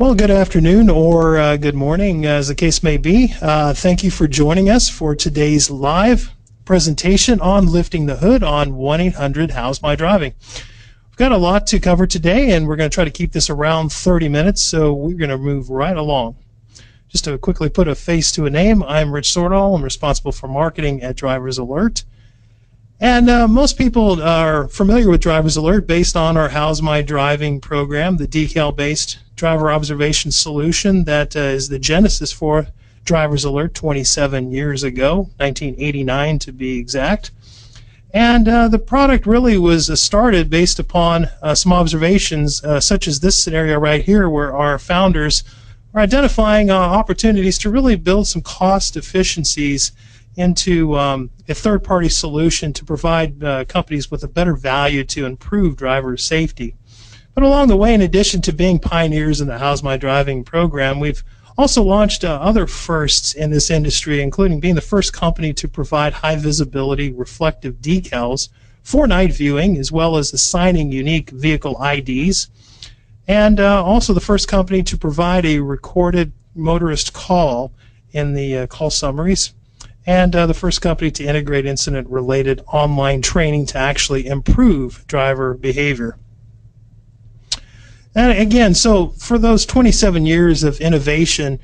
Well, good afternoon or good morning, as the case may be. Thank you for joining us for today's live presentation on lifting the hood on 1-800-HOW's My Driving. We've got a lot to cover today, and we're going to try to keep this around 30 minutes, so we're going to move right along. Just to quickly put a face to a name, I'm Rich Sordahl. I'm responsible for marketing at Drivers Alert. And most people are familiar with Drivers Alert based on our How's My Driving program, the decal-based driver observation solution that is the genesis for Drivers Alert 27 years ago, 1989 to be exact. And the product really was started based upon some observations such as this scenario right here, where our founders are identifying opportunities to really build some cost efficiencies into a third-party solution to provide companies with a better value to improve driver safety. But along the way, in addition to being pioneers in the How's My Driving program, we've also launched other firsts in this industry, including being the first company to provide high-visibility reflective decals for night viewing, as well as assigning unique vehicle IDs, and also the first company to provide a recorded motorist call in the call summaries, and the first company to integrate incident-related online training to actually improve driver behavior. And again, so for those 27 years of innovation,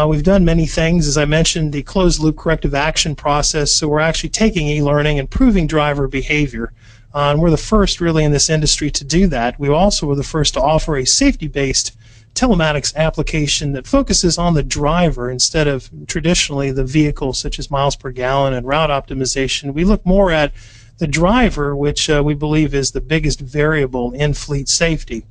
we've done many things. As I mentioned, the closed-loop corrective action process, so we're actually taking e-learning and improving driver behavior. And we're the first really in this industry to do that. We also were the first to offer a safety-based telematics application that focuses on the driver instead of traditionally the vehicle, such as miles per gallon and route optimization. We look more at the driver, which we believe is the biggest variable in fleet safety.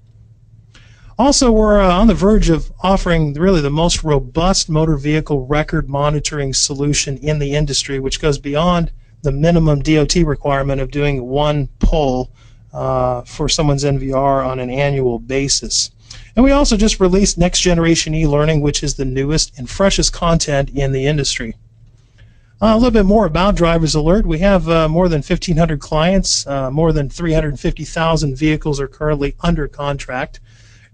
Also, we're on the verge of offering really the most robust motor vehicle record monitoring solution in the industry, which goes beyond the minimum DOT requirement of doing one pull for someone's NVR on an annual basis. And we also just released next generation e-learning, which is the newest and freshest content in the industry. A little bit more about Drivers Alert. We have more than 1,500 clients. More than 350,000 vehicles are currently under contract.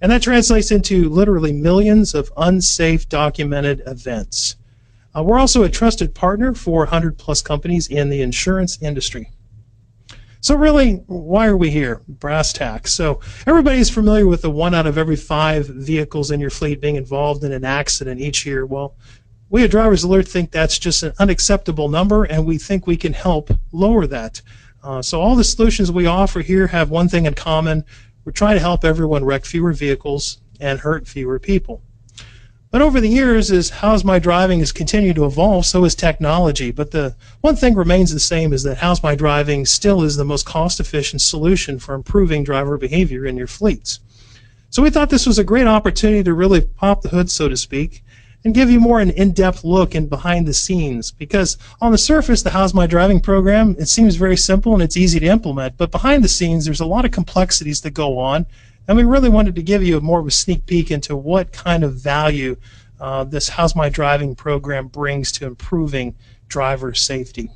And that translates into literally millions of unsafe documented events. We're also a trusted partner for 100+ companies in the insurance industry. So really, why are we here? Brass tacks. So everybody's familiar with the 1 out of every 5 vehicles in your fleet being involved in an accident each year. Well, we at Drivers Alert think that's just an unacceptable number, and we think we can help lower that. So all the solutions we offer here have one thing in common. We're trying to help everyone wreck fewer vehicles and hurt fewer people. But over the years, as How's My Driving has continued to evolve, so has technology. But the one thing remains the same, is that How's My Driving still is the most cost-efficient solution for improving driver behavior in your fleets. So we thought this was a great opportunity to really pop the hood, so to speak, and give you more an in-depth look in behind the scenes. Because on the surface, the How's My Driving program, it seems very simple and it's easy to implement. But behind the scenes, there's a lot of complexities that go on. And we really wanted to give you more of a sneak peek into what kind of value this How's My Driving program brings to improving driver safety.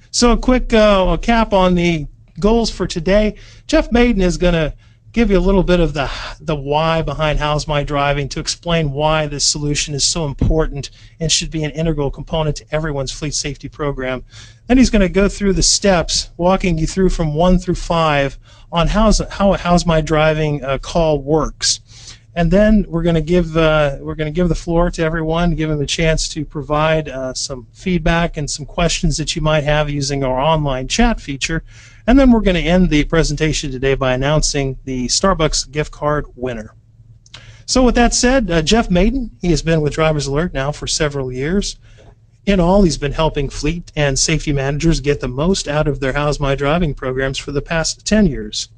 So a quick cap on the goals for today. Jeff Maiden is going to give you a little bit of the why behind How's My Driving, to explain why this solution is so important and should be an integral component to everyone's fleet safety program. Then he's going to go through the steps, walking you through from 1 through 5 on how a How's My Driving call works. And then we're going to give the floor to everyone, give them a chance to provide some feedback and some questions that you might have using our online chat feature. And then we're going to end the presentation today by announcing the Starbucks gift card winner. So with that said, Jeff Maiden, he has been with Drivers Alert now for several years. In all, he's been helping fleet and safety managers get the most out of their How's My Driving programs for the past 10 years.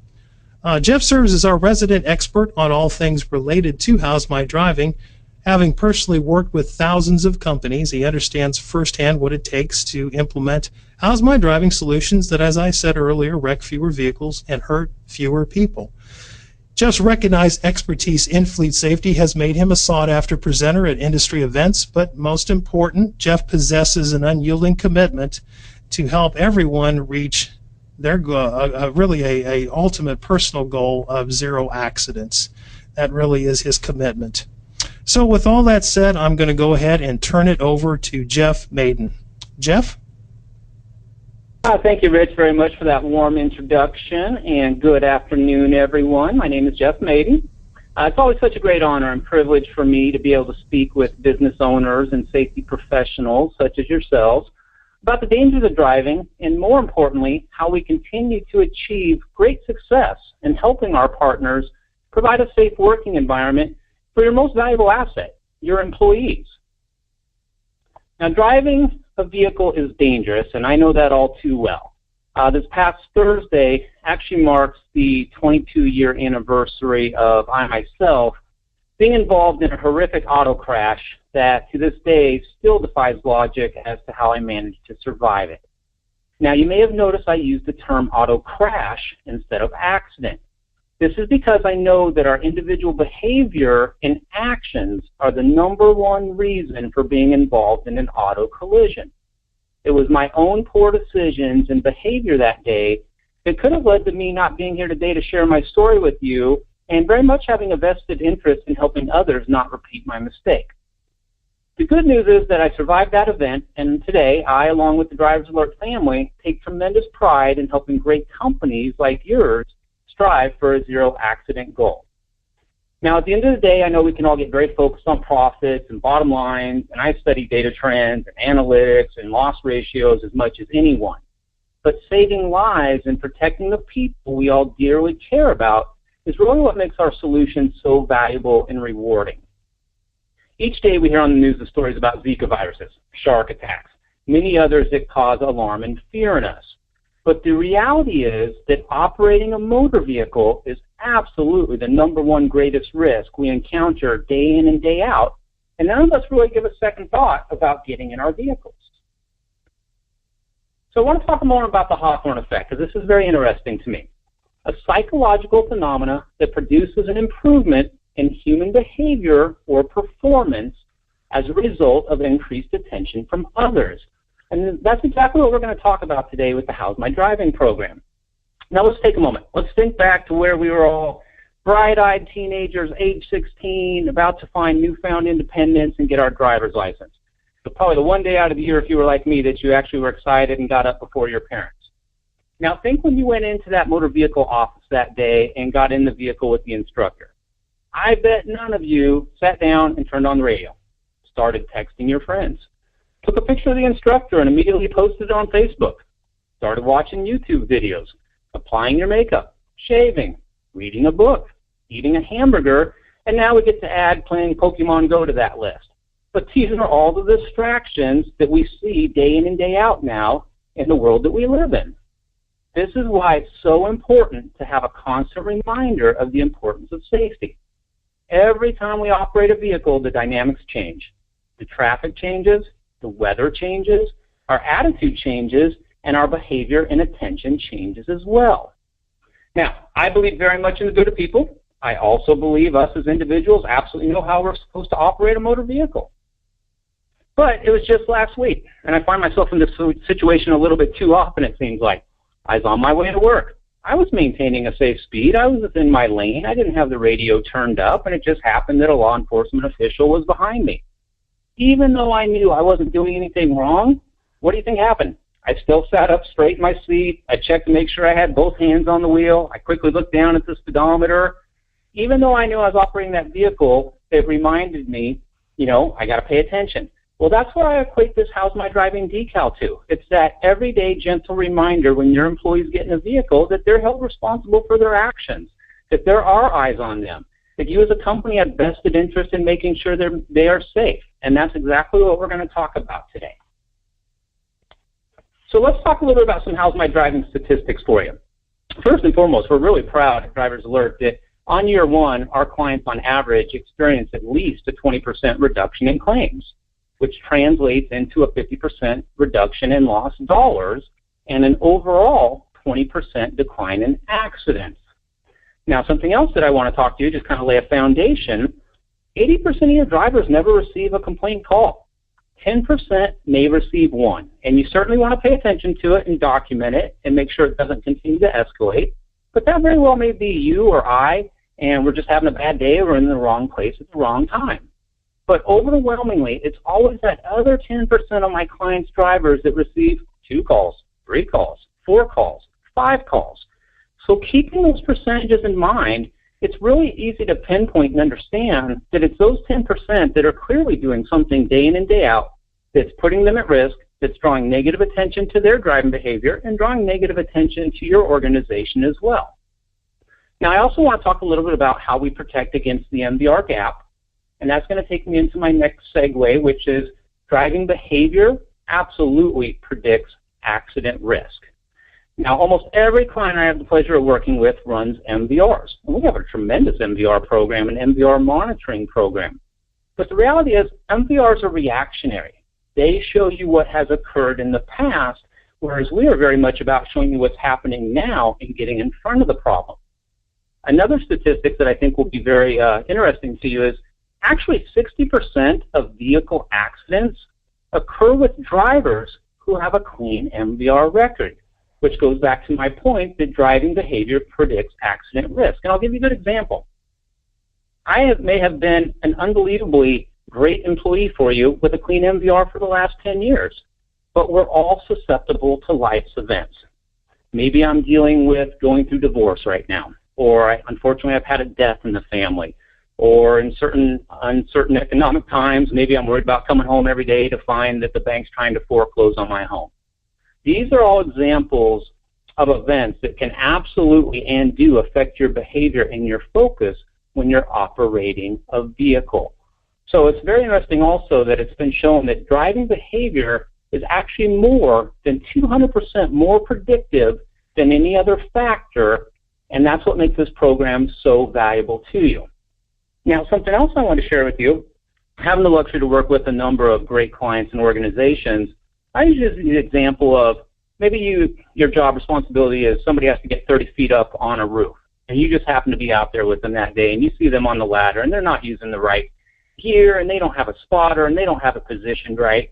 Jeff serves as our resident expert on all things related to How's My Driving. Having personally worked with thousands of companies, he understands firsthand what it takes to implement How's My Driving solutions that, as I said earlier, wreck fewer vehicles and hurt fewer people. Jeff's recognized expertise in fleet safety has made him a sought-after presenter at industry events, but most important, Jeff possesses an unyielding commitment to help everyone reach their really a ultimate personal goal of 0 accidents. That really is his commitment. So with all that said, I'm going to go ahead and turn it over to Jeff Maiden. Jeff? Thank you, Rich, very much for that warm introduction, and good afternoon, everyone. My name is Jeff Maiden. It's always such a great honor and privilege for me to be able to speak with business owners and safety professionals such as yourselves about the dangers of driving, and more importantly, how we continue to achieve great success in helping our partners provide a safe working environment for your most valuable asset, your employees. Now, driving a vehicle is dangerous, and I know that all too well. This past Thursday actually marks the 22-year anniversary of I myself being involved in a horrific auto crash that to this day still defies logic as to how I managed to survive it. Now, you may have noticed I used the term auto crash instead of accident. This is because I know that our individual behavior and actions are the #1 reason for being involved in an auto collision. It was my own poor decisions and behavior that day that could have led to me not being here today to share my story with you, and very much having a vested interest in helping others not repeat my mistake. The good news is that I survived that event, and today I, along with the Drivers Alert family, take tremendous pride in helping great companies like yours strive for a 0 accident goal. Now, at the end of the day, I know we can all get very focused on profits and bottom lines, and I study data trends and analytics and loss ratios as much as anyone. But saving lives and protecting the people we all dearly care about is really what makes our solution so valuable and rewarding. Each day we hear on the news the stories about Zika viruses, shark attacks, many others that cause alarm and fear in us. But the reality is that operating a motor vehicle is absolutely the #1 greatest risk we encounter day in and day out, and none of us really give a second thought about getting in our vehicles. So I want to talk more about the Hawthorne Effect, because this is very interesting to me. A psychological phenomena that produces an improvement in human behavior or performance as a result of increased attention from others. And that's exactly what we're going to talk about today with the How's My Driving program. Now let's take a moment. Let's think back to where we were all bright-eyed teenagers, age 16, about to find newfound independence and get our driver's license. So probably the one day out of the year, if you were like me, that you actually were excited and got up before your parents. Now think when you went into that motor vehicle office that day and got in the vehicle with the instructor. I bet none of you sat down and turned on the radio, started texting your friends, took a picture of the instructor and immediately posted it on Facebook, started watching YouTube videos, applying your makeup, shaving, reading a book, eating a hamburger, and now we get to add playing Pokemon Go to that list. But these are all the distractions that we see day in and day out now in the world that we live in. This is why it's so important to have a constant reminder of the importance of safety. Every time we operate a vehicle, the dynamics change. The traffic changes, the weather changes, our attitude changes, and our behavior and attention changes as well. Now, I believe very much in the good of people. I also believe us as individuals absolutely know how we're supposed to operate a motor vehicle. But it was just last week, and I find myself in this situation a little bit too often, it seems like. I was on my way to work. I was maintaining a safe speed. I was within my lane. I didn't have the radio turned up, and it just happened that a law enforcement official was behind me. Even though I knew I wasn't doing anything wrong, what do you think happened? I still sat up straight in my seat. I checked to make sure I had both hands on the wheel. I quickly looked down at the speedometer. Even though I knew I was operating that vehicle, it reminded me, I got to pay attention. Well, that's what I equate this How's My Driving decal to. It's that everyday gentle reminder when your employees get in a vehicle that they're held responsible for their actions, that there are eyes on them, that you as a company have vested interest in making sure they are safe. And that's exactly what we're going to talk about today. So let's talk a little bit about some How's My Driving statistics for you. First and foremost, we're really proud at Drivers Alert that on year one, our clients on average experience at least a 20% reduction in claims, which translates into a 50% reduction in lost dollars and an overall 20% decline in accidents. Now, something else that I want to talk to you, just kind of lay a foundation, 80% of your drivers never receive a complaint call. 10% may receive 1. And you certainly want to pay attention to it and document it and make sure it doesn't continue to escalate. But that very well may be you or I, and we're just having a bad day or in the wrong place at the wrong time. But overwhelmingly, it's always that other 10% of my clients' drivers that receive 2 calls, 3 calls, 4 calls, 5 calls. So keeping those percentages in mind, it's really easy to pinpoint and understand that it's those 10% that are clearly doing something day in and day out that's putting them at risk, that's drawing negative attention to their driving behavior and drawing negative attention to your organization as well. Now, I also want to talk a little bit about how we protect against the MVR gap, and that's going to take me into my next segue, which is driving behavior absolutely predicts accident risk. Now, almost every client I have the pleasure of working with runs MVRs, and we have a tremendous MVR program, an MVR monitoring program. But the reality is MVRs are reactionary. They show you what has occurred in the past, whereas we are very much about showing you what's happening now and getting in front of the problem. Another statistic that I think will be very interesting to you is actually 60% of vehicle accidents occur with drivers who have a clean MVR record, which goes back to my point that driving behavior predicts accident risk. And I'll give you a good example. I may have been an unbelievably great employee for you with a clean MVR for the last 10 years, but we're all susceptible to life's events. Maybe I'm dealing with going through divorce right now, or unfortunately I've had a death in the family, or in certain uncertain economic times, maybe I'm worried about coming home every day to find that the bank's trying to foreclose on my home. These are all examples of events that can absolutely and do affect your behavior and your focus when you're operating a vehicle. So it's very interesting also that it's been shown that driving behavior is actually more than 200% more predictive than any other factor, and that's what makes this program so valuable to you. Now, something else I want to share with you, having the luxury to work with a number of great clients and organizations, I usually use the example of maybe your job responsibility is somebody has to get 30 feet up on a roof, and you just happen to be out there with them that day, and you see them on the ladder, and they're not using the right gear, and they don't have a spotter, and they don't have it positioned right.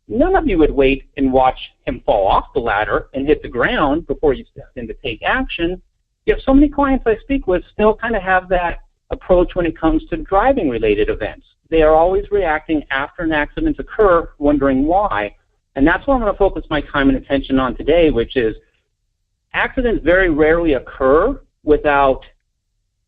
None of you would wait and watch him fall off the ladder and hit the ground before you step in to take action. Yet so many clients I speak with still kind of have that approach when it comes to driving-related events. They are always reacting after an accident occurs, wondering why. And that's what I'm going to focus my time and attention on today, which is accidents very rarely occur without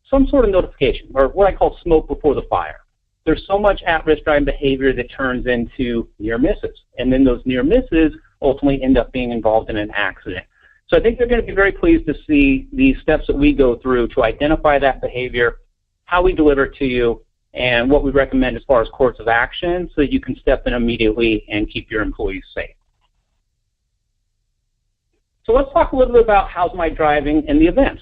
some sort of notification, or what I call smoke before the fire. There's so much at-risk driving behavior that turns into near misses, and then those near misses ultimately end up being involved in an accident. So I think they're going to be very pleased to see the steps that we go through to identify that behavior, how we deliver it to you, and what we recommend as far as course of action so that you can step in immediately and keep your employees safe. So let's talk a little bit about how's my driving and the events.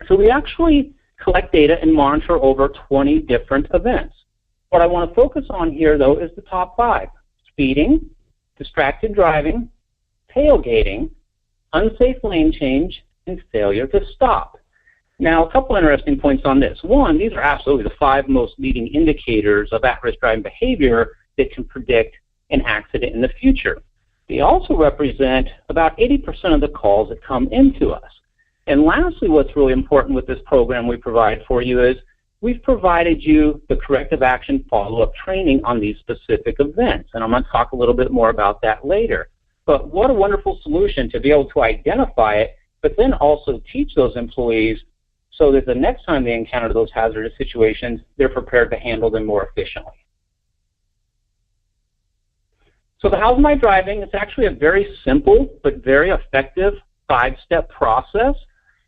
So we actually collect data and monitor over 20 different events. What I want to focus on here, though, is the top 5. Speeding, distracted driving, tailgating, unsafe lane change, and failure to stop. Now, a couple interesting points on this. One, these are absolutely the 5 most leading indicators of at-risk driving behavior that can predict an accident in the future. They also represent about 80% of the calls that come into us. And lastly, what's really important with this program we provide for you is we've provided you the corrective action follow-up training on these specific events. And I'm going to talk a little bit more about that later. But what a wonderful solution to be able to identify it, but then also teach those employees so that the next time they encounter those hazardous situations, they're prepared to handle them more efficiently. So the how's my driving, it's actually a very simple but very effective 5-step process.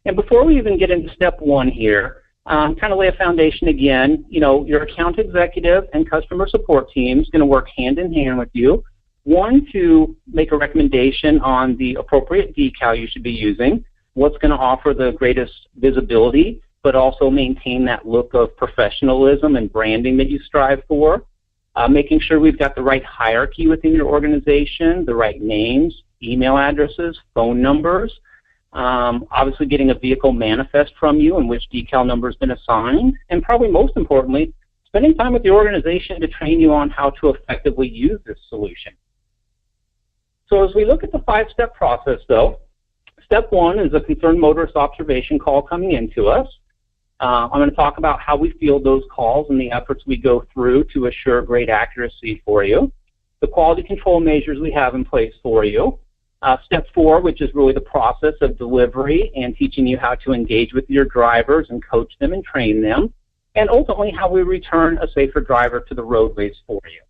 And before we even get into step 1 here, kind of lay a foundation again. You know, your account executive and customer support team is going to work hand in hand with you. 1, to make a recommendation on the appropriate decal you should be using, what's going to offer the greatest visibility, but also maintain that look of professionalism and branding that you strive for. Making sure we've got the right hierarchy within your organization, the right names, email addresses, phone numbers. Obviously getting a vehicle manifest from you and which decal number has been assigned. And probably most importantly, spending time with the organization to train you on how to effectively use this solution. So as we look at the 5-step process, though, step 1 is a concerned motorist observation call coming into us. I'm going to talk about how we field those calls and the efforts we go through to assure great accuracy for you, the quality control measures we have in place for you, step 4, which is really the process of delivery and teaching you how to engage with your drivers and coach them and train them, and ultimately how we return a safer driver to the roadways for you.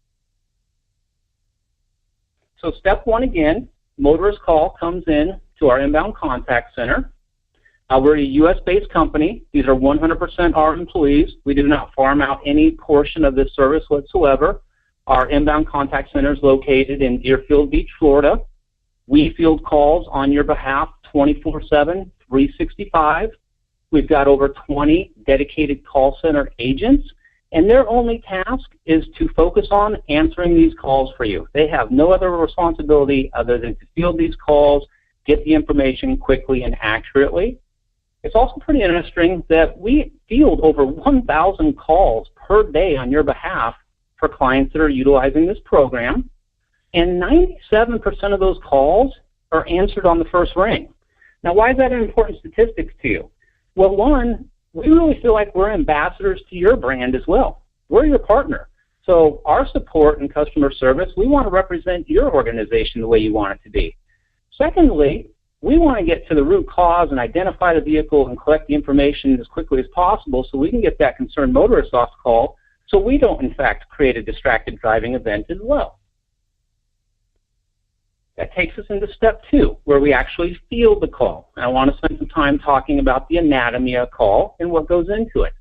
So step 1 again, motorist call comes in to our inbound contact center. We're a U.S.-based company. These are 100% our employees. We do not farm out any portion of this service whatsoever. Our inbound contact center is located in Deerfield Beach, Florida. We field calls on your behalf 24/7, 365. We've got over 20 dedicated call center agents, and their only task is to focus on answering these calls for you. They have no other responsibility other than to field these calls, get the information quickly and accurately. It's also pretty interesting that we field over 1,000 calls per day on your behalf for clients that are utilizing this program, and 97% of those calls are answered on the first ring. Now, why is that an important statistic to you? Well, one, we really feel like we're ambassadors to your brand as well. We're your partner. So our support and customer service, we want to represent your organization the way you want it to be. Secondly, we want to get to the root cause and identify the vehicle and collect the information as quickly as possible so we can get that concerned motorist off call so we don't, in fact, create a distracted driving event as well. That takes us into step 2, where we actually field the call. And I want to spend some time talking about the anatomy of a call and what goes into it.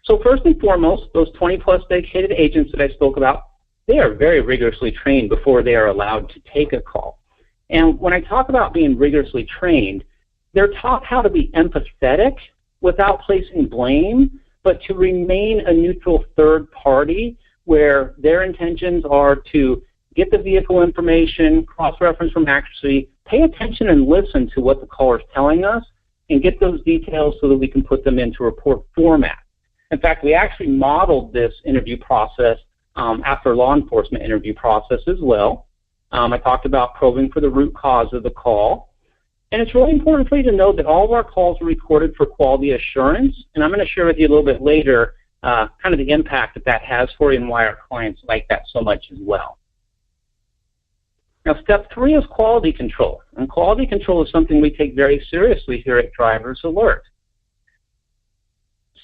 So first and foremost, those 20-plus dedicated agents that I spoke about, they are very rigorously trained before they are allowed to take a call. And when I talk about being rigorously trained, they're taught how to be empathetic without placing blame, but to remain a neutral third party where their intentions are to get the vehicle information, cross-reference from accuracy, pay attention and listen to what the caller is telling us, and get those details so that we can put them into report format. In fact, we actually modeled this interview process after law enforcement interview process as well. I talked about probing for the root cause of the call. And it's really important for you to know that all of our calls are recorded for quality assurance, and I'm going to share with you a little bit later kind of the impact that that has for you and why our clients like that so much as well. Now, step 3 is quality control, and quality control is something we take very seriously here at Drivers Alert.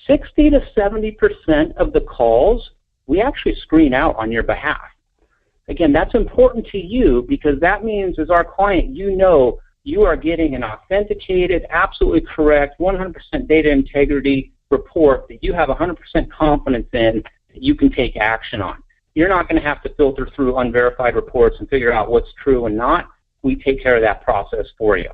60 to 70% of the calls we actually screen out on your behalf. Again, that's important to you because that means as our client, you know you are getting an authenticated, absolutely correct, 100% data integrity report that you have 100% confidence in that you can take action on. You're not going to have to filter through unverified reports and figure out what's true and not. We take care of that process for you.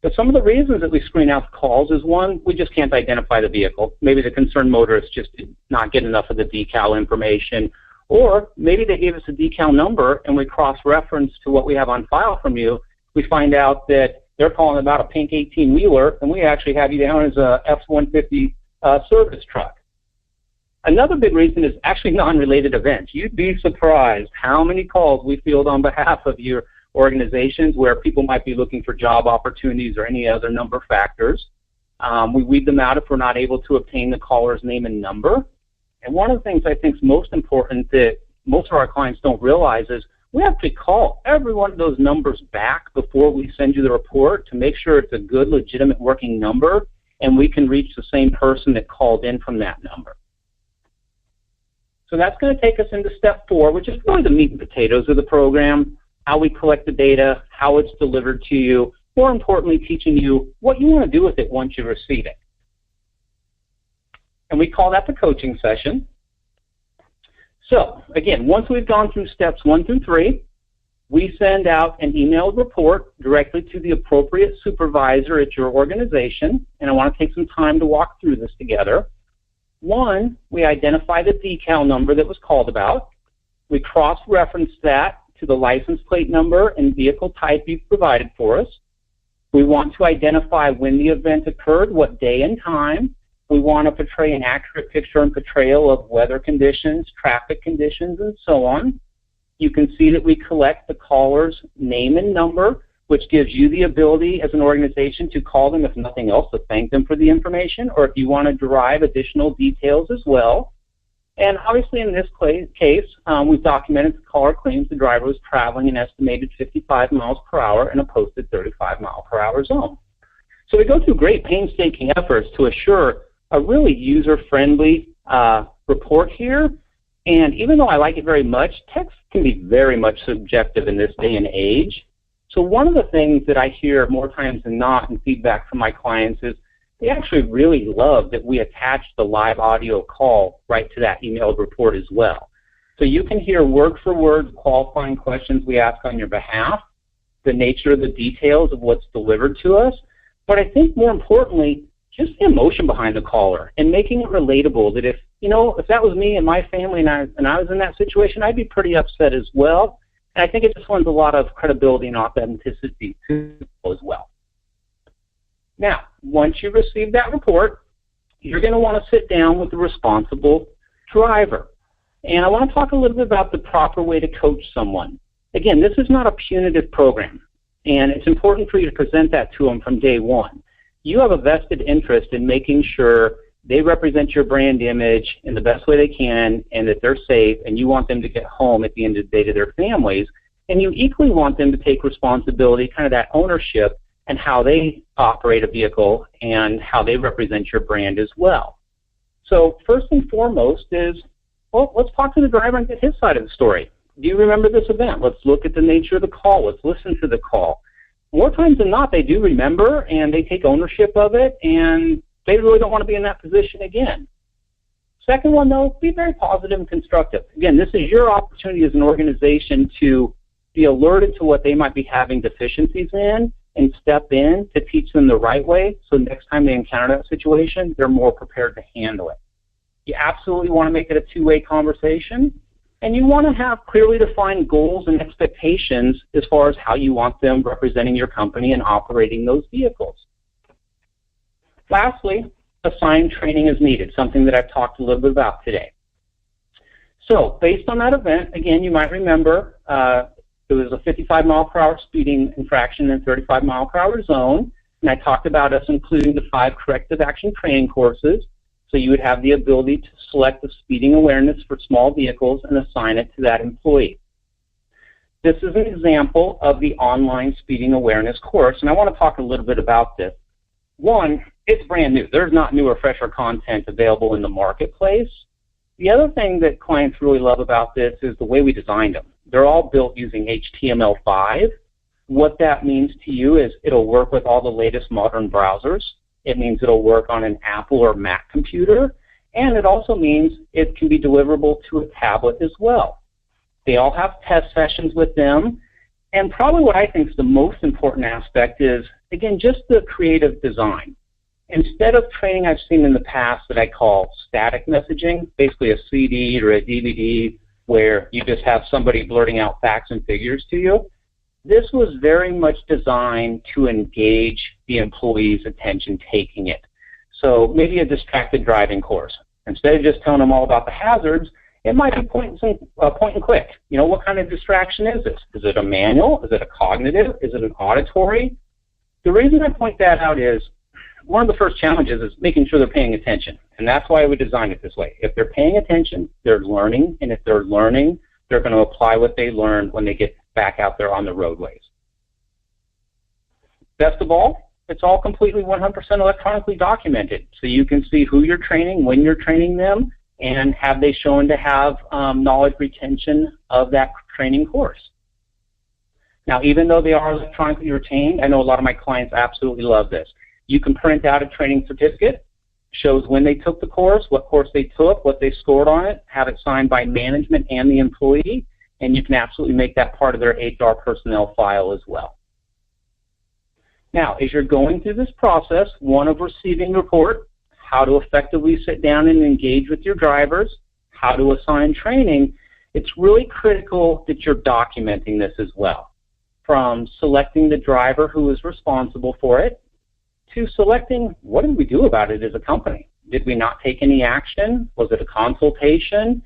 But some of the reasons that we screen out the calls is, one, we just can't identify the vehicle. Maybe the concerned motorist just did not get enough of the decal information, or maybe they gave us a decal number and we cross-reference to what we have on file from you. We find out that they're calling about a pink 18-wheeler, and we actually have you down as a F-150 service truck. Another big reason is actually non-related events. You'd be surprised how many calls we field on behalf of your organizations where people might be looking for job opportunities or any other number factors. We weed them out if we're not able to obtain the caller's name and number. And one of the things I think is most important that most of our clients don't realize is we have to call every one of those numbers back before we send you the report to make sure it's a good, legitimate working number and we can reach the same person that called in from that number. So that's going to take us into step 4, which is really the meat and potatoes of the program, how we collect the data, how it's delivered to you, more importantly, teaching you what you want to do with it once you receive it. And we call that the coaching session. So, again, once we've gone through steps 1 through 3, we send out an emailed report directly to the appropriate supervisor at your organization, and I want to take some time to walk through this together. 1, we identify the decal number that was called about. We cross-reference that to the license plate number and vehicle type you've provided for us. We want to identify when the event occurred, what day and time, We want to portray an accurate picture and portrayal of weather conditions, traffic conditions, and so on. You can see that we collect the caller's name and number, which gives you the ability as an organization to call them, if nothing else, to thank them for the information, or if you want to derive additional details as well. And obviously in this case, we've documented the caller claims the driver was traveling an estimated 55 miles per hour in a posted 35 mile per hour zone. So we go through great painstaking efforts to assure a really user-friendly report here. And even though I like it very much, text can be very much subjective in this day and age. So one of the things that I hear more times than not in feedback from my clients is they actually really love that we attach the live audio call right to that emailed report as well. So you can hear word for word qualifying questions we ask on your behalf, the nature of the details of what's delivered to us, but I think more importantly, just the emotion behind the caller and making it relatable, that if that was me and my family and I was in that situation, I'd be pretty upset as well. And I think it just lends a lot of credibility and authenticity to people as well. Now, once you receive that report, you're going to want to sit down with the responsible driver. And I want to talk a little bit about the proper way to coach someone. Again, this is not a punitive program, and it's important for you to present that to them from day one. You have a vested interest in making sure they represent your brand image in the best way they can and that they're safe, and you want them to get home at the end of the day to their families. And you equally want them to take responsibility, kind of that ownership, and how they operate a vehicle and how they represent your brand as well. So first and foremost is, well, let's talk to the driver and get his side of the story. Do you remember this event? Let's look at the nature of the call. Let's listen to the call. More times than not, they do remember and they take ownership of it, and they really don't want to be in that position again. Second one, though, be very positive and constructive. Again, this is your opportunity as an organization to be alerted to what they might be having deficiencies in and step in to teach them the right way, so next time they encounter that situation, they're more prepared to handle it. You absolutely want to make it a two-way conversation, and you want to have clearly defined goals and expectations as far as how you want them representing your company and operating those vehicles. Lastly, assigned training is needed, something that I've talked a little bit about today. So based on that event, again, you might remember it was a 55 mile per hour speeding infraction in a 35 mile per hour zone, and I talked about us including the 5 corrective action training courses. So you would have the ability to select the speeding awareness for small vehicles and assign it to that employee. This is an example of the online speeding awareness course, and I want to talk a little bit about this. One, it's brand new. There's not new or fresher content available in the marketplace. The other thing that clients really love about this is the way we designed them. They're all built using HTML5. What that means to you is it'll work with all the latest modern browsers. It means it'll work on an Apple or Mac computer, and it also means it can be deliverable to a tablet as well. They all have test sessions with them, and probably what I think is the most important aspect is, again, just the creative design. Instead of training I've seen in the past that I call static messaging, basically a CD or a DVD where you just have somebody blurting out facts and figures to you, this was very much designed to engage the employee's attention taking it. So maybe a distracted driving course. Instead of just telling them all about the hazards, it might be point and click. You know, what kind of distraction is this? Is it a manual? Is it a cognitive? Is it an auditory? The reason I point that out is one of the first challenges is making sure they're paying attention. And that's why we designed it this way. If they're paying attention, they're learning. And if they're learning, they're going to apply what they learned when they get back out there on the roadways. Best of all, it's all completely 100% electronically documented. So you can see who you're training, when you're training them, and have they shown to have knowledge retention of that training course. Now, even though they are electronically retained, I know a lot of my clients absolutely love this. You can print out a training certificate, shows when they took the course, what course they took, what they scored on it, have it signed by management and the employee, and you can absolutely make that part of their HR personnel file as well. Now, as you're going through this process, one of receiving report, how to effectively sit down and engage with your drivers, how to assign training, it's really critical that you're documenting this as well. From selecting the driver who is responsible for it, to selecting what do we do about it as a company. Did we not take any action? Was it a consultation?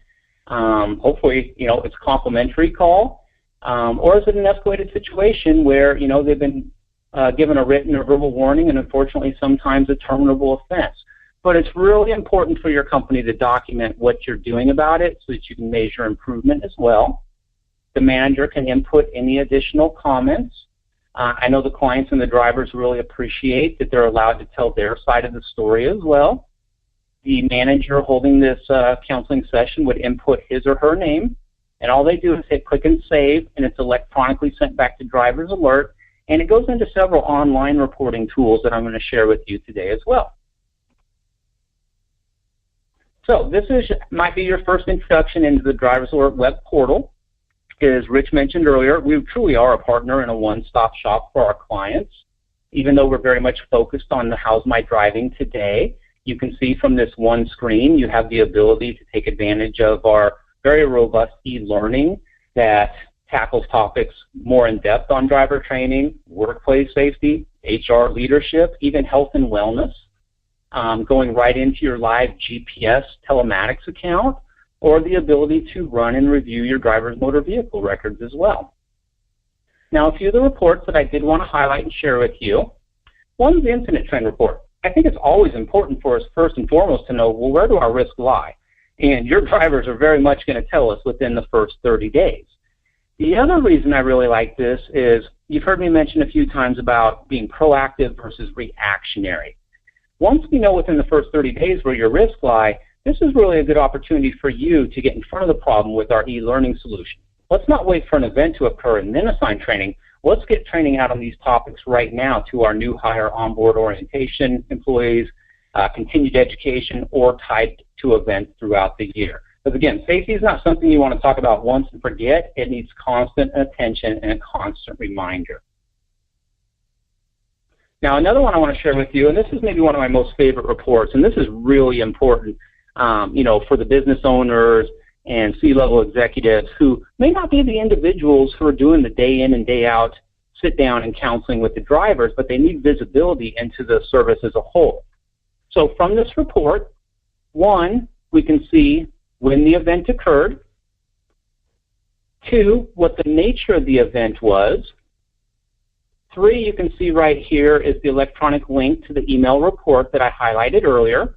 Hopefully, it's a complimentary call. Or is it an escalated situation where, they've been given a written or verbal warning and unfortunately sometimes a terminable offense? But it's really important for your company to document what you're doing about it so that you can measure improvement as well. The manager can input any additional comments. I know the clients and the drivers really appreciate that they're allowed to tell their side of the story as well. The manager holding this counseling session would input his or her name, and all they do is hit click and save, and it's electronically sent back to Driver's Alert, and it goes into several online reporting tools that I'm going to share with you today as well. So this might be your first introduction into the Driver's Alert web portal. As Rich mentioned earlier, we truly are a partner and a one-stop shop for our clients. Even though we're very much focused on the how's my driving today, you can see from this one screen you have the ability to take advantage of our very robust e-learning that tackles topics more in depth on driver training, workplace safety, HR leadership, even health and wellness, going right into your live GPS telematics account, or the ability to run and review your driver's motor vehicle records as well. Now, a few of the reports that I did want to highlight and share with you. One's the incident trend report. I think it's always important for us, first and foremost, to know, well, where do our risks lie? And your drivers are very much going to tell us within the first 30 days. The other reason I really like this is you've heard me mention a few times about being proactive versus reactionary. Once we know within the first 30 days where your risks lie, this is really a good opportunity for you to get in front of the problem with our e-learning solution. Let's not wait for an event to occur and then assign training. Let's get training out on these topics right now to our new hire onboard orientation employees, continued education, or tied to events throughout the year. Because again, safety is not something you want to talk about once and forget. It needs constant attention and a constant reminder. Now, another one I want to share with you, and this is maybe one of my most favorite reports, and this is really important, for the business owners and C-level executives who may not be the individuals who are doing the day in and day out sit down and counseling with the drivers, but they need visibility into the service as a whole. So from this report, 1, we can see when the event occurred. 2, what the nature of the event was. 3, you can see right here is the electronic link to the email report that I highlighted earlier.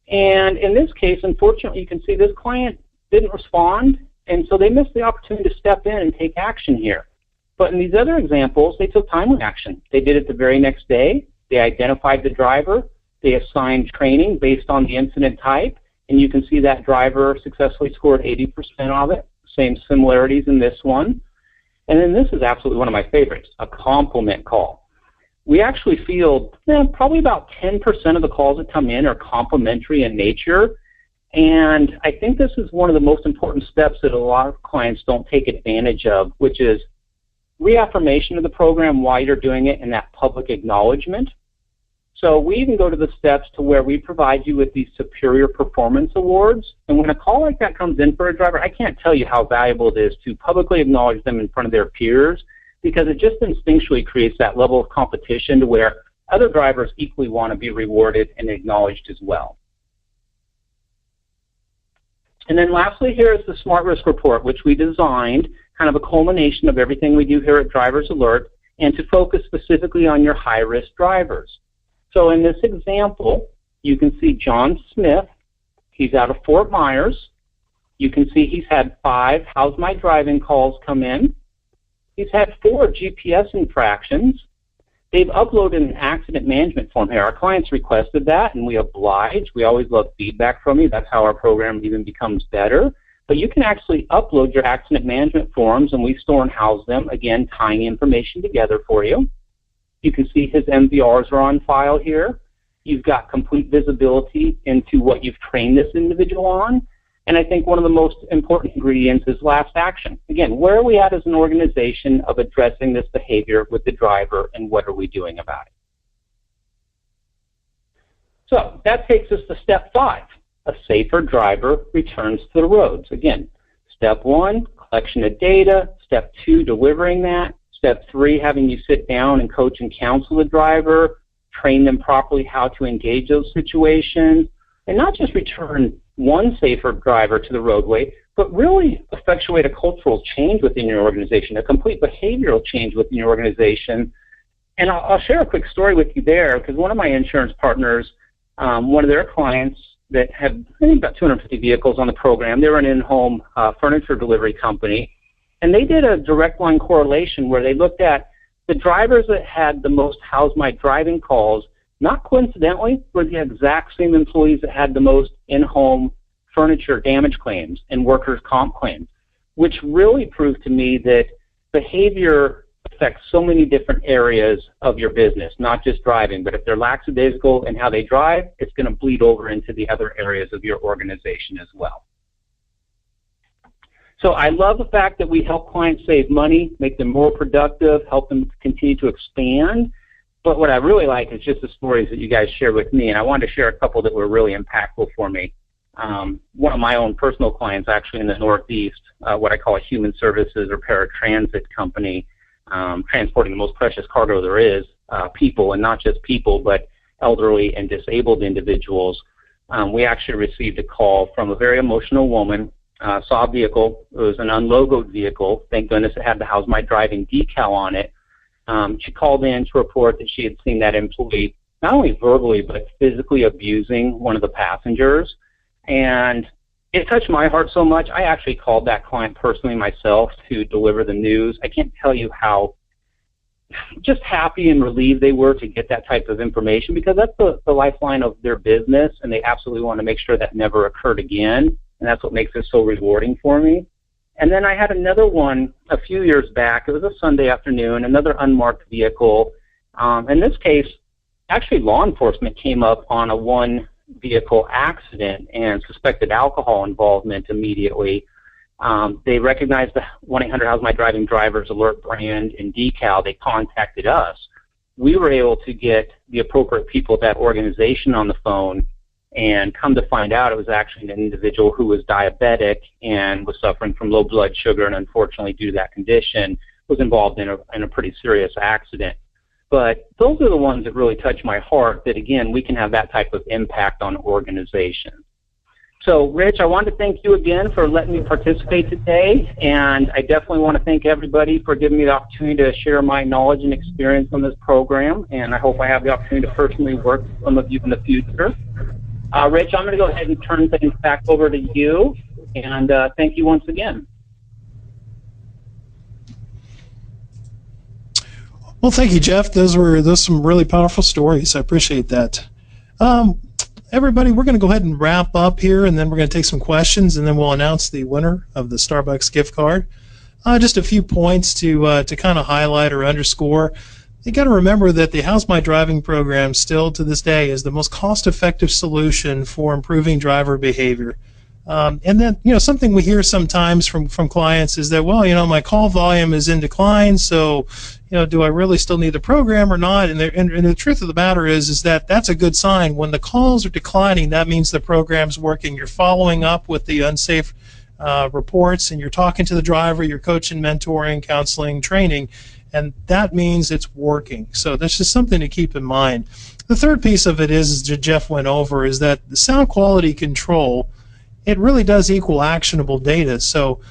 And in this case, unfortunately, you can see this client didn't respond, and so they missed the opportunity to step in and take action here. But in these other examples, they took timely action. They did it the very next day. They identified the driver. They assigned training based on the incident type, and you can see that driver successfully scored 80% of it. Same similarities in this one. And then this is absolutely one of my favorites, a compliment call. We actually field probably about 10% of the calls that come in are complimentary in nature. And I think this is one of the most important steps that a lot of clients don't take advantage of, which is reaffirmation of the program, why you're doing it, and that public acknowledgement. So we even go to the steps to where we provide you with these superior performance awards. And when a call like that comes in for a driver, I can't tell you how valuable it is to publicly acknowledge them in front of their peers, because it just instinctually creates that level of competition to where other drivers equally want to be rewarded and acknowledged as well. And then lastly here is the SmartRisk Report, which we designed, kind of a culmination of everything we do here at Driver's Alert, and to focus specifically on your high-risk drivers. So in this example, you can see John Smith. He's out of Fort Myers. You can see he's had 5 how's my driving calls come in. He's had 4 GPS infractions. They've uploaded an accident management form here. Our clients requested that, and we oblige. We always love feedback from you. That's how our program even becomes better. But you can actually upload your accident management forms, and we store and house them, again, tying information together for you. You can see his MVRs are on file here. You've got complete visibility into what you've trained this individual on. And I think one of the most important ingredients is last action. Again, where are we at as an organization of addressing this behavior with the driver, and what are we doing about it? So that takes us to step 5. A safer driver returns to the roads. Again, step 1, collection of data. Step 2, delivering that. Step 3, having you sit down and coach and counsel the driver. train them properly how to engage those situations, and not just return one safer driver to the roadway, but really effectuate a cultural change within your organization, a complete behavioral change within your organization. And I'll share a quick story with you there, because one of my insurance partners, one of their clients that had, I think, about 250 vehicles on the program, they were an in-home furniture delivery company, and they did a direct line correlation where they looked at the drivers that had the most How's My Driving calls. Not coincidentally, were the exact same employees that had the most in-home furniture damage claims and workers' comp claims, which really proved to me that behavior affects so many different areas of your business, not just driving, but if they're lackadaisical in how they drive, it's going to bleed over into the other areas of your organization as well. So I love the fact that we help clients save money, make them more productive, help them continue to expand. But what I really like is just the stories that you guys share with me, and I wanted to share a couple that were really impactful for me. One of my own personal clients, actually in the Northeast, what I call a human services or paratransit company, transporting the most precious cargo there is, people, and not just people, but elderly and disabled individuals. We actually received a call from a very emotional woman, saw a vehicle. It was an unlogoed vehicle. Thank goodness it had the How's My Driving decal on it. She called in to report that she had seen that employee not only verbally but physically abusing one of the passengers. And it touched my heart so much, I actually called that client personally myself to deliver the news. I can't tell you how just happy and relieved they were to get that type of information, because that's the lifeline of their business, and they absolutely want to make sure that never occurred again. And that's what makes it so rewarding for me. And then I had another one a few years back. It was a Sunday afternoon, another unmarked vehicle. In this case, actually law enforcement came up on a one-vehicle accident and suspected alcohol involvement immediately. They recognized the 1-800 How's My Driving Drivers Alert brand and decal. They contacted us. We were able to get the appropriate people at that organization on the phone, and come to find out it was actually an individual who was diabetic and was suffering from low blood sugar, and unfortunately due to that condition was involved in a pretty serious accident. But those are the ones that really touch my heart, that again we can have that type of impact on organizations. So Rich, I want to thank you again for letting me participate today, and I definitely want to thank everybody for giving me the opportunity to share my knowledge and experience on this program, and I hope I have the opportunity to personally work with some of you in the future. Rich, I'm going to go ahead and turn things back over to you, and thank you once again. Well, thank you, Jeff. Those some really powerful stories. I appreciate that. Everybody, we're going to go ahead and wrap up here, and then we're going to take some questions, and then we'll announce the winner of the Starbucks gift card. Just a few points to kind of highlight or underscore. You got to remember that the How's My Driving program still to this day is the most cost-effective solution for improving driver behavior. And then, something we hear sometimes from clients is that, well, my call volume is in decline, so, do I really still need the program or not? And the truth of the matter is that that's a good sign. When the calls are declining, that means the program's working. You're following up with the unsafe reports, and you're talking to the driver, you're coaching, mentoring, counseling, training, and that means it's working. So that's just something to keep in mind. The third piece of it is that Jeff went over, is that the sound quality control, it really does equal actionable data. So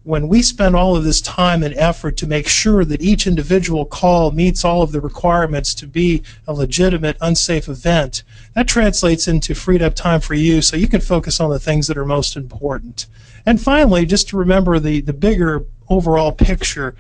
when we spend all of this time and effort to make sure that each individual call meets all of the requirements to be a legitimate unsafe event, that translates into freed up time for you so you can focus on the things that are most important. And finally, just to remember the bigger overall picture,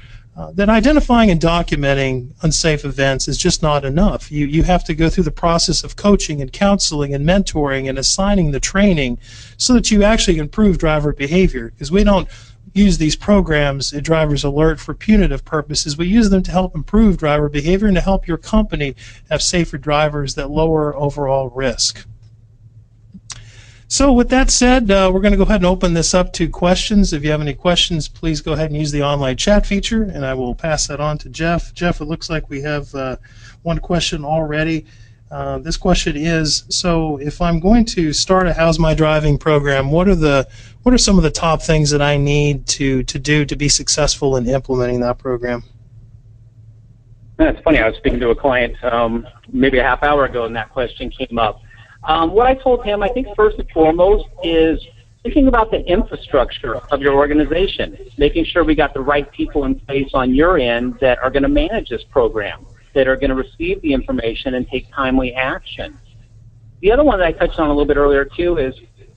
that identifying and documenting unsafe events is just not enough. You have to go through the process of coaching and counseling and mentoring and assigning the training so that you actually improve driver behavior, because we don't use these programs at Drivers Alert for punitive purposes. We use them to help improve driver behavior and to help your company have safer drivers that lower overall risk. So with that said, we're going to go ahead and open this up to questions. If you have any questions, please go ahead and use the online chat feature, and I will pass that on to Jeff. Jeff, it looks like we have one question already. This question is, so if I'm going to start a How's My Driving program, what are some of the top things that I need to do to be successful in implementing that program? That's funny. I was speaking to a client maybe a half hour ago, and that question came up. What I told him, I think first and foremost, is thinking about the infrastructure of your organization, making sure we got the right people in place on your end that are going to manage this program, that are going to receive the information and take timely action. The other one that I touched on a little bit earlier, too, is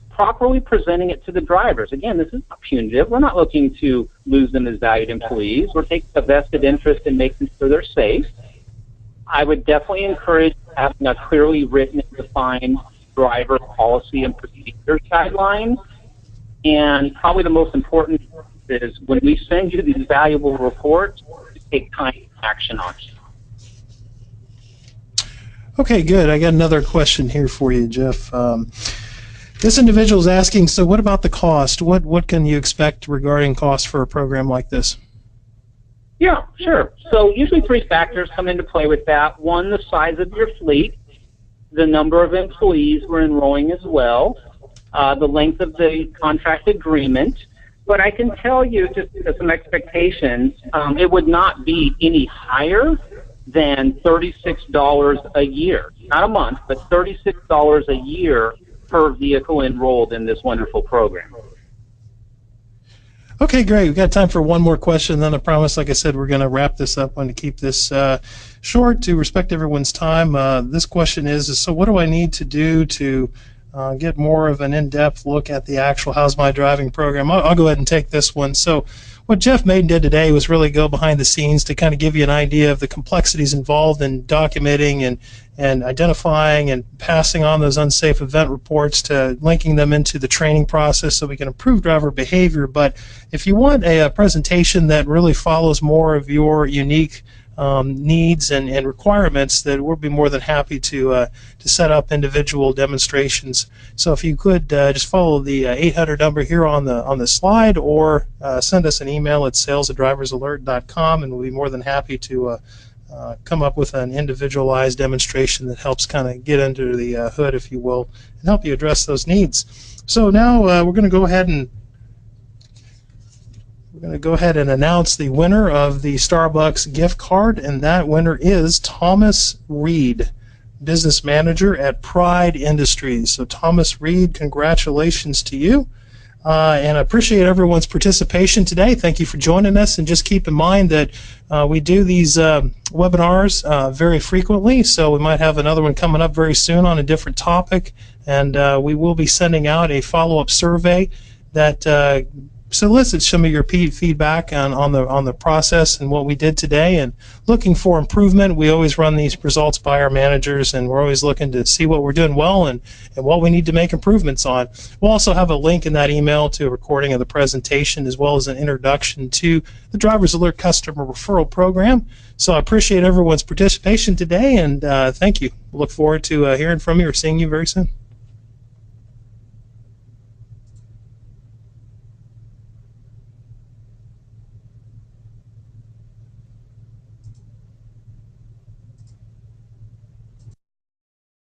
properly presenting it to the drivers. Again, this is not punitive. We're not looking to lose them as valued employees. We're taking a vested interest in making sure they're safe. I would definitely encourage having a clearly written and defined driver policy and procedure guidelines. And probably the most important is when we send you these valuable reports, take time to action on it. Okay, good. I got another question here for you, Jeff. This individual is asking, so what about the cost? What can you expect regarding cost for a program like this? Yeah, sure. So usually three factors come into play with that. One, the size of your fleet, the number of employees we're enrolling as well, the length of the contract agreement. But I can tell you, just some expectations, it would not be any higher than $36 a year. Not a month, but $36 a year per vehicle enrolled in this wonderful program. Okay, great. We've got time for one more question, then I promise, like I said, we're going to wrap this up. I want to keep this short to respect everyone's time. This question is, so what do I need to do to get more of an in-depth look at the actual How's My Driving program? I'll go ahead and take this one. So what Jeff Maiden did today was really go behind the scenes to kind of give you an idea of the complexities involved in documenting and identifying and passing on those unsafe event reports, to linking them into the training process so we can improve driver behavior. But if you want a presentation that really follows more of your unique needs and requirements, that we'll be more than happy to set up individual demonstrations. So if you could just follow the 800 number here on the slide, or send us an email at sales@driversalert.com, and we'll be more than happy to come up with an individualized demonstration that helps kind of get under the hood, if you will, and help you address those needs. So now we're going to go ahead and announce the winner of the Starbucks gift card, and that winner is Thomas Reed, business manager at Pride Industries. So Thomas Reed, congratulations to you. And I appreciate everyone's participation today. Thank you for joining us, and just keep in mind that we do these webinars very frequently, so we might have another one coming up very soon on a different topic, and we will be sending out a follow-up survey that solicit some of your feedback on the process and what we did today, and looking for improvement. We always run these results by our managers, and we're always looking to see what we're doing well and what we need to make improvements on. We'll also have a link in that email to a recording of the presentation, as well as an introduction to the Drivers Alert Customer Referral Program. So I appreciate everyone's participation today, and thank you. We'll look forward to hearing from you or seeing you very soon.